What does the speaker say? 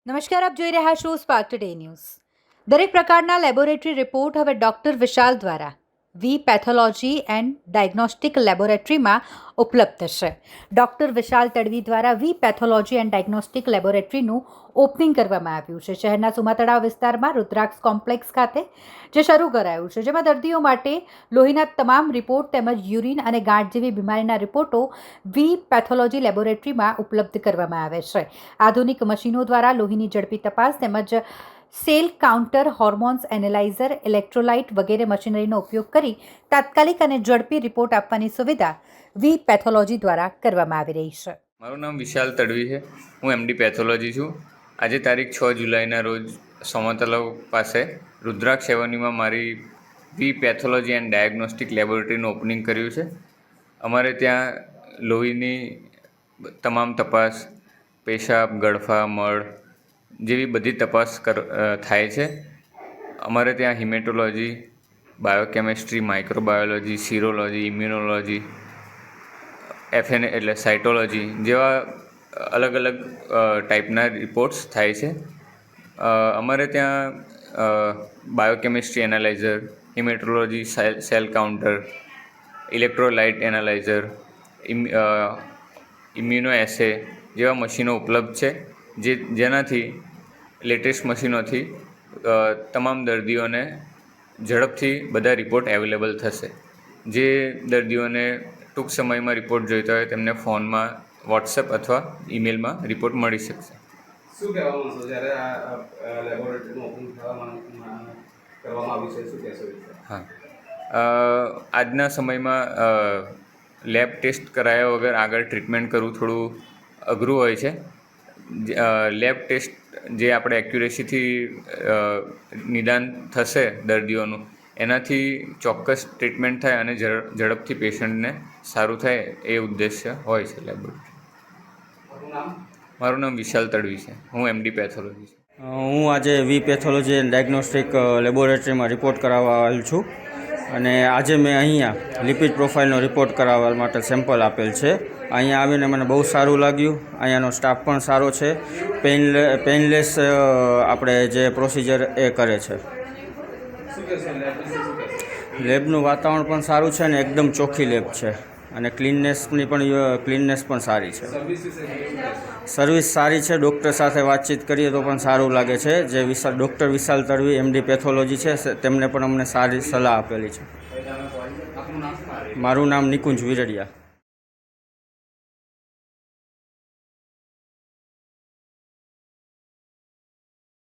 નમસ્કાર, આપ જોઈ રહ્યા છો સ્પાર્ક ટુડે ન્યૂઝ. દરેક પ્રકારના લેબોરેટરી રિપોર્ટ હવે ડોક્ટર વિશાલ દ્વારા વી પેથોલોજી એન્ડ ડાયગ્નોસ્ટિક લેબોરેટરીમાં ઉપલબ્ધ થશે. ડોક્ટર વિશાલ તડવી દ્વારા વી પેથોલોજી એન્ડ ડાયગ્નોસ્ટિક લેબોરેટરીનું ઓપનિંગ કરવામાં આવ્યું છે. શહેરના સુમાતળાવ વિસ્તારમાં રુદ્રાક્ષ કોમ્પ્લેક્સ ખાતે જે શરૂ કરાયું છે, જેમાં દર્દીઓ માટે લોહીના તમામ રિપોર્ટ તેમજ યુરિન અને ગાંઠ જેવી બીમારીના રિપોર્ટો વી પેથોલોજી લેબોરેટરીમાં ઉપલબ્ધ કરવામાં આવે છે. આધુનિક મશીનો દ્વારા લોહીની ઝડપી તપાસ તેમજ cell counter, hormones analyser, electrolyte વગેરે મશીનરીનો ઉપયોગ કરી તાત્કાલિક અને ઝડપી રિપોર્ટ આપવાની સુવિધા વી પેથોલોજી દ્વારા કરવામાં આવી રહી છે. મારું નામ વિશાલ તડવી છે. હું એમડી પેથોલોજી છું. આજે તારીખ 6 જુલાઈના રોજ સોમાતલાવ પાસે રુદ્રાક્ષ એવન્યુમાં મારી વી પેથોલોજી એન્ડ ડાયગ્નોસ્ટિક લેબોરેટરીનું ઓપનિંગ કર્યું છે. અમારે ત્યાં લોહીની તમામ તપાસ, પેશાબ, ગળફા, મળ જેવી બધી તપાસ થાય છે. અમારે ત્યાં હિમેટોલોજી, બાયોકેમિસ્ટ્રી, માઇક્રોબાયોલોજી, સિરોલોજી, ઇમ્યુનોલોજી, FN એટલે સાઇટોલોજી જેવા અલગ અલગ ટાઈપના રિપોર્ટ્સ થાય છે. અમારે ત્યાં biochemistry analyser, haematology cell counter, electrolyte analyser, immuno assay જેવા મશીનો ઉપલબ્ધ છે, જેનાથી લેટેસ્ટ મશીનોથી તમામ દર્દીઓને ઝડપથી બધા રિપોર્ટ અવેલેબલ થશે. જે દર્દીઓને ટૂંક સમયમાં રિપોર્ટ જોઈતા હોય તેમને ફોનમાં, વોટ્સએપ અથવા ઈમેલમાં રિપોર્ટ મળી શકશે. શું કહેવા માંગશો જ્યારે આ લેબોરેટરીનું ઓપનિંગ કરવામાં આવ્યું છે? શું કહેશો? હા, આજના સમયમાં લેબ ટેસ્ટ કરાયા વગર આગળ ટ્રીટમેન્ટ કરવું થોડું અઘરું હોય છે. લેબ ટેસ્ટ જે આપણે એક્યુરેસીથી નિદાન થશે દર્દીઓનું, એનાથી ચોક્કસ ટ્રીટમેન્ટ થાય અને ઝડપથી પેશન્ટને સારું થાય એ ઉદ્દેશ્ય હોય છે લેબોરેટરી. મારું નામ વિશાલ તડવી છે. હું એમડી પેથોલોજી છું. હું આજે વી પેથોલોજી એન્ડ ડાયગ્નોસ્ટિક લેબોરેટરીમાં રિપોર્ટ કરાવવા આવેલ છું અને આજે મેં અહીંયા લિપિડ પ્રોફાઇલનો રિપોર્ટ કરાવવા માટે સેમ્પલ આપેલ છે. અહીંયા આવીને મને બહુ સારું લાગ્યું. અહીંયાનો સ્ટાફ પણ સારો છે. પેઇનલેસ આપણે જે પ્રોસિજર એ કરે છે. લેબનું વાતાવરણ પણ સારું છે અને એકદમ ચોખ્ખી લેબ છે અને ક્લીનનેસ પણ સારી છે. સર્વિસ સારી છે. ડૉક્ટર સાથે વાતચીત કરીએ તો પણ સારું લાગે છે. જે ડૉક્ટર વિશાલ તડવી એમડી પેથોલોજી છે, તેમને પણ અમને સારી સલાહ આપેલી છે. મારું નામ નિકુંજ વિરડિયા.